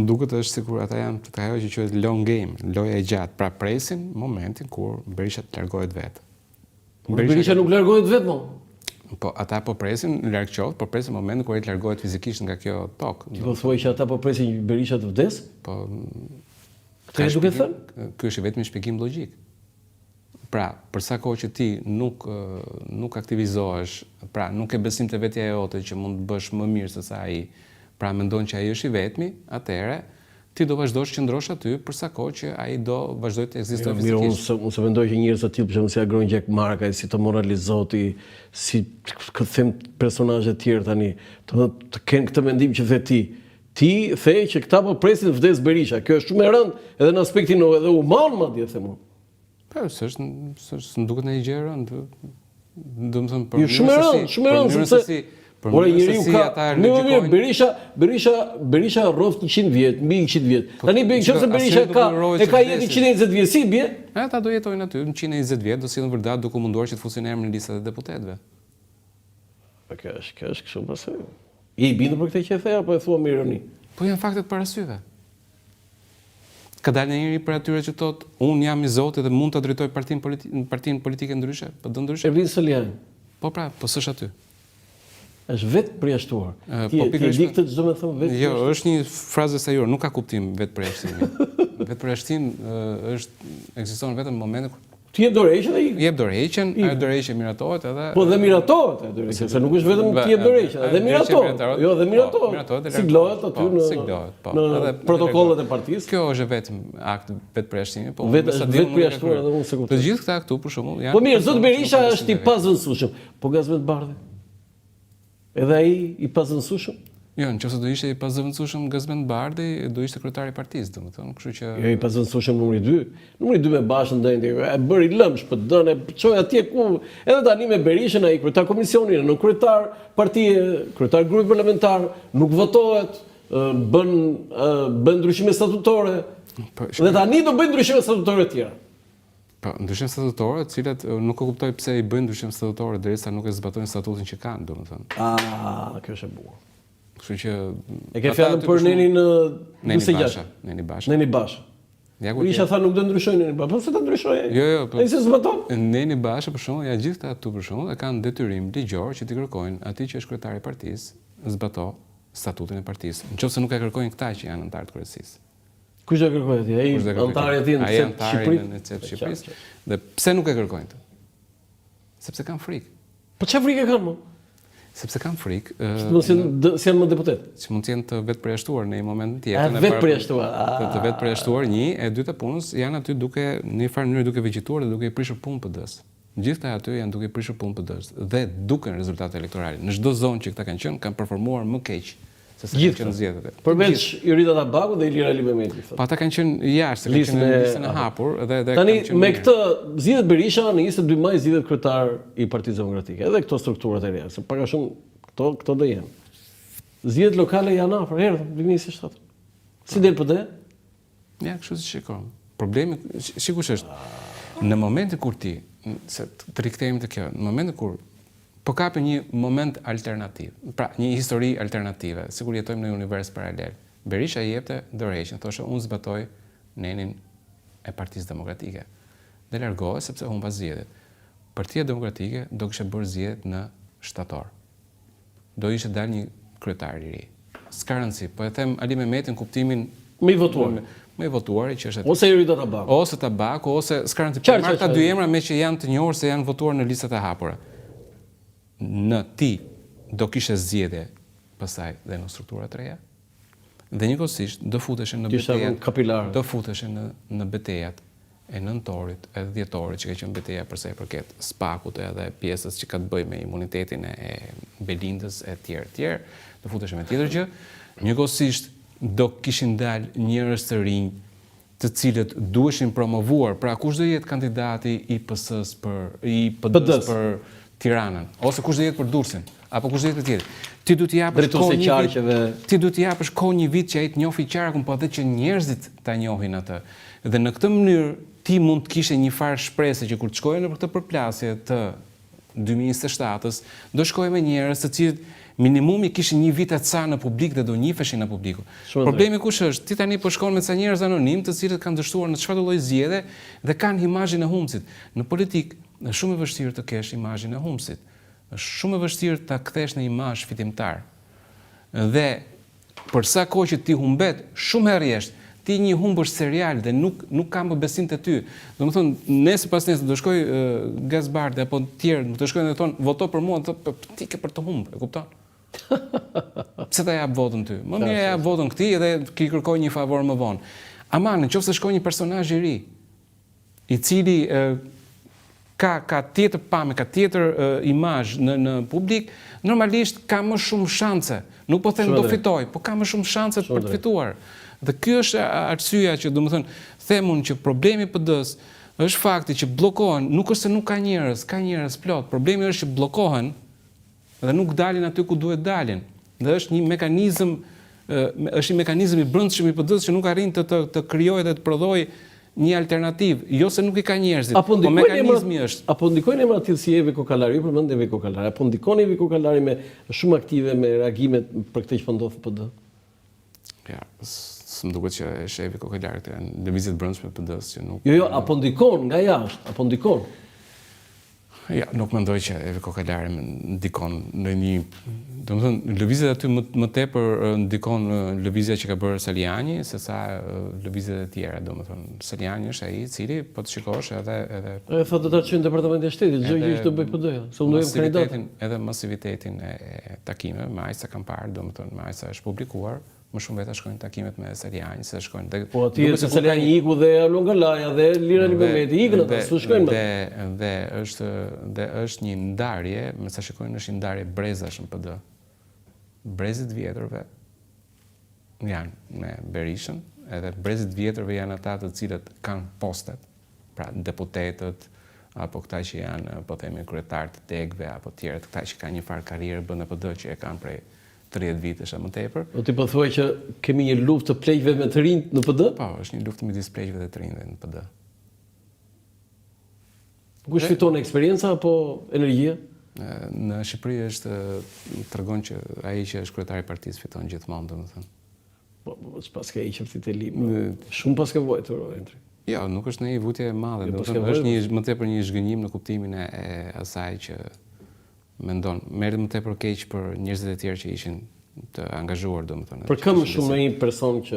Më duket është sikur ata janë të ajo që quhet long game, loja e gjatë. Pra presin momentin kur Berisha të largohet vetë. Berisha nuk largohet vetë, mo. Po ata po presin larg qoftë, po presin momentin kur ai të largohet fizikisht nga kjo tokë. Ti po thuaj që ata po presin Berisha të vdes? Po Këtë e duke thënë? Ky është vetëm shpjegim logjik. Pra, për sa kohë që ti nuk aktivizohesh, pra nuk e besim te vetja jote që mund të bësh më mirë se sa ai, pra mendon që ai është i vetmi, atëherë ti do vazhdosh qëndrosh aty për sa kohë që ai do vazhdojë të ekzistojë fizikisht. Unë se mendoj që njerëz të tillë, për shembull si Agron Gjek Marka, si të moralizoti, si them personazhe të tjerë tani, të kenë këtë mendim që the ti. Ti the që këta po presin vdes Berisha. Kjo është shumë e rëndë edhe në aspektin edhe human, madje them unë. Po, s'është duket në një gjë e rëndë. Domethënë për shumë e rëndë sepse ora njeriu ka Berisha rroft 100 vjet, mbi 100 vjet. Tani nëse Berisha ka jetë 120 vjet, si bie? Ata do jetojnë aty në 120 vjet, do sillen vërtet, do komunduar që të fusin emrin në listat e deputetëve. Po kjo është kështu pse. I bindur për këtë që e the apo e thua me ironi? Po janë faktet para syve. Ka dalë njëri për atyre që thotë, unë jam i Zotit dhe mund ta drejtoj partinë politike ndryshe, po do ndryshe. Ervin Solian. Po pra, po s'është aty. Është vetë përjashtuar. Ti e di këtë çdo më thon vetë. Jo, është një frazë sajur, nuk ka kuptim vetë përjashtimi. Vetë përjashtim ekziston vetëm në momentin kur ti jep dorëheqjen dhe jep dorëheqjen, ajo dorëheqje miratohet edhe. Po dhe miratohet ajo dorëheqje, se nuk është vetëm ti jep dorëheqjen, edhe miratohet. Jo, dhe miratohet. Siglohet aty në protokollet e partisë. Kjo është vetëm akt vetë përjashtimi, po vetë përjashtuar edhe unë se kuptoj. Të gjithë këta këtu për shembull janë. Po mirë, zot Berisha është i pazvendësueshëm. Po Gazmet Bardhi. Edhe ai i pazvendësueshëm? Jo, nëse do ishte i pazvendësueshëm Gazmet Bardhi, do ishte kryetari i partisë, domethënë, kështu që jo i pazvendësueshëm numri 2. Numri 2 me Bashën ndajti, e bëri lëmsh për dënë, çoi atje ku edhe tani me Berishën ai kryetar komisioni, në kryetar partie, kryetar grupi parlamentar, nuk votohet, bën ndryshime statutore. Dhe tani do bëjnë ndryshime statutore të tjera. Po, ndryshime statutore, të cilat nuk e kuptoj pse i bëjnë ndryshime statutore derisa nuk e zbatojnë statutin që kanë, domethënë. Kjo është e bukur. Kështu që e ke fjalën për Nenin Neni Basha. Neni Basha. Isha tha nuk do ndryshojnë Neni Basha. Po pse ta ndryshojë? Jo, po. Ai se zbaton. Neni Basha për shembull, ja gjithë këta për shembull, e kanë detyrim ligjor që t'i kërkojnë atij që është kryetari i partisë zbato statutin e partisë. Nëse nuk e kërkojnë këta që janë anëtar të kryesisë. Kush e kërkoi atij? Ai antari i Shqipërisë. Dhe pse nuk e kërkojnë këtë? Sepse kanë frikë. Po çfarë frikë kanë më? Sepse kanë frikë. Mos janë më deputet. Që mund të jenë të vetë përjashtuar në një moment tjetër. Vetë përjashtuar. Të vetë përjashtuar, një, e dyta punës janë aty duke në një farë mënyrë duke vegjituar dhe duke i prishur punë PD-s. Gjithë aty janë duke i prishur punë PD-s dhe duken rezultate elektorale. Në çdo zonë që këta kanë qenë, kanë performuar më keq. Gjithë në zgjedhjet. Përveç Yrita Tabaku dhe Ilir Ali Mehmeti. Po ata kanë qenë jashtë, kanë qenë në listën e hapur dhe tani me këtë zgjedhet Berisha në 22 maj zgjedhet kryetar i Partisë Demokratike. Edhe këto strukturat e reja, se pak a shumë këto do jenë. Zgjedhjet lokale janë afër, erdhën 2027. Si del PD? Ja, kështu si shikojmë. Problemi sigurisht është në momentin kur ti, se të rikthehemi te kjo, në momentin kur po kape një moment alternativ, pra një histori alternative, sikur jetojmë në një univers paralel. Berisha i jepte dorëheqjen, thoshte unë zbatoj nenin e Partisë Demokratike. Dhe largohej sepse humba zgjedhjet. Partia Demokratike do kishte bërë zgjedhjet në shtator. Do ishte dalë një kryetar i ri. S'ka rëndësi, po e them Ali Mehmetin kuptimin më i votuar. Më i votuar që është ose Yrita Tabaku. Ose Tabaku, ose s'ka rëndësi. Marr ta dy emra me që janë të njohur se janë votuar në listat e hapura. Në ti do kishe zgjedhje pastaj dhe në strukturat reja dhe njëkohësisht do futeshin në betejat, do futeshin në betejat e nëntorit edhe dhjetorit që ka qenë betejë për sa i përket SPAK-ut edhe pjesës që ka të bëjë me imunitetin e Belindës e tjerë, do futeshin me tjetër gjë. Njëkohësisht do kishin dalë njerëz të rinj të cilët duheshin promovuar, pra kush do jetë kandidati i PS-s për Tiranën, ose kush do jetë për Durrësin, apo kush do jetë për tjetër. Ti duhet t'i japësh kohë një vit që ai të njohë qarkun, po edhe që njerëzit ta njohin atë. Dhe në këtë mënyrë ti mund të kishe një farë shpresë që kur të shkojë në këtë përplasje të 2027-s, do shkojë me njerëz të cilët minimumi kishin një vit e ca në publik dhe do njiheshin në publiku. Problemi kush është? Ti tani po shkon me ca njerëz anonim, të cilët kanë dështuar në çfarëdo lloj zgjedhje dhe kanë imazhin e humbësit. Në politik është shumë e vështirë të kesh imazhin e humbësit. Është shumë e vështirë ta kthesh në imazh fitimtar. Dhe për sa kohë që ti humbet, shumë herë ti një humbësh serial dhe nuk kam besim te ty. Domethënë, nesër pas nesër do shkoj Gazbardi apo të tjerë, do shkojnë dhe thonë voto për mua, ti ke për të humbur, e kupton? Pse ta jap votën ty? Më mirë jap votën këtij edhe ki kërkoj një favor më vonë. Ama nëse shkon një personazh i ri, i cili ka tjetër pamje, ka tjetër imazh në publik, normalisht ka më shumë shanse. Nuk po them do fitoj, po ka më shumë shanse për të fituar. Dhe ky është arsyeja që domethënë themun që problemi i PD-s është fakti që bllokohen, nuk është se nuk ka njerëz plot. Problemi është që bllokohen dhe nuk dalin aty ku duhet dalin. Dhe është një mekanizëm i brendshëm i PD-s që nuk arrin të krijojë dhe të prodhojë një alternativë, jo se nuk i ka njerëzit, po mekanizmi është. Apo ndikojnë emra të tillë si Evi Kokallari, ju përmend Evi Kokallari, apo ndikon Evi Kokallari me shumë aktive me reagimet për këtë që po ndodh në PD? Ja, s'm duket që është Evi Kokallari këtë lëvizjet brendshme të PD-s që nuk. Jo, apo ndikon nga jashtë, apo ndikon. Ja, nuk mendoj që Evi Kokallari ndikon në një, domethënë lëvizjet aty më tepër ndikon lëvizja që ka bërë Saliani sesa lëvizjet e tjera, domethënë Saliani është ai i cili po të shikosh edhe thotë do ta çojë në departamentin e shtetit, çdo gjë që do bëj PD-ja, se unë do jem kandidat. Edhe masivitetin e takimeve, me aq sa kam parë, domethënë me aq sa është publikuar, më shumë veta shkojnë takimet me Saliani, se shkojnë. Po aty se Saliani iku dhe Alon Galaja dhe Lirani Mehmeti ikën ata, s'u shkojnë më. Dhe është një ndarje, me sa shikojnë është një ndarje brezash në PD. Brezit vjetërve janë me Berishën, edhe brezit vjetërve janë ata të cilët kanë postet, pra deputetët, apo këta që janë, po themi, kryetar të degëve, apo tjerët, këta që kanë një farë karrierë bën në PD që e kanë prej 30 vitesh apo më tepër. O ti po thuaj që kemi një luftë të pleqjve me të rinjt në PD? Po, është një luftë midis pleqjve dhe të rinjve në PD. Kush fiton eksperjenca apo energjia? Në Shqipëri tregon që ai që është kryetari i partisë fiton gjithmonë, domethënë. Po, s'pas ka hequr ti te libri. Shumë pas ka vojtur, Entri. Jo, nuk është një vutje e madhe, domethënë është më tepër një zhgënjim në kuptimin e asaj që mendon, merret më tepër keq për njerëzit e tjerë që ishin të angazhuar, domethënë. Për këmbë shumë në një person që